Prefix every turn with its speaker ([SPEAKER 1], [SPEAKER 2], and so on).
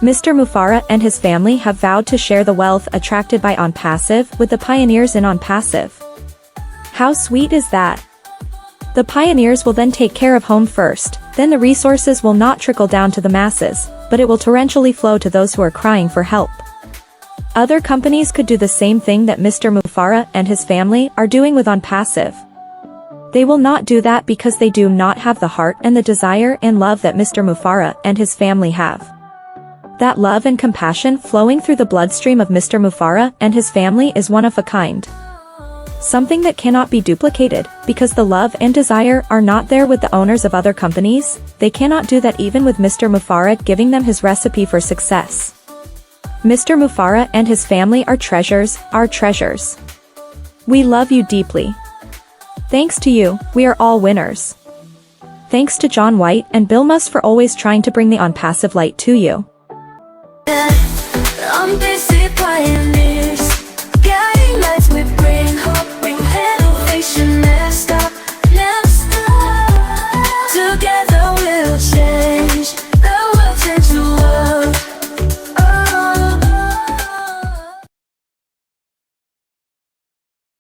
[SPEAKER 1] Mr. Mufara and his family have vowed to share the wealth attracted by Onpassive with the pioneers in Onpassive. How sweet is that? The pioneers will then take care of home first, then the resources will not trickle down to the masses, but it will torrentially flow to those who are crying for help. Other companies could do the same thing that Mr. Mufara and his family are doing with Onpassive. They will not do that because they do not have the heart and the desire and love that Mr. Mufara and his family have. That love and compassion flowing through the bloodstream of Mr. Mufara and his family is one of a kind. Something that cannot be duplicated, because the love and desire are not there with the owners of other companies. They cannot do that even with Mr. Mufara giving them his recipe for success. Mr. Mufara and his family are treasures, our treasures. We love you deeply. Thanks to you, we are all winners. Thanks to John White and Bill Musk for always trying to bring the Onpassive light to you.
[SPEAKER 2] Onpassive pioneer.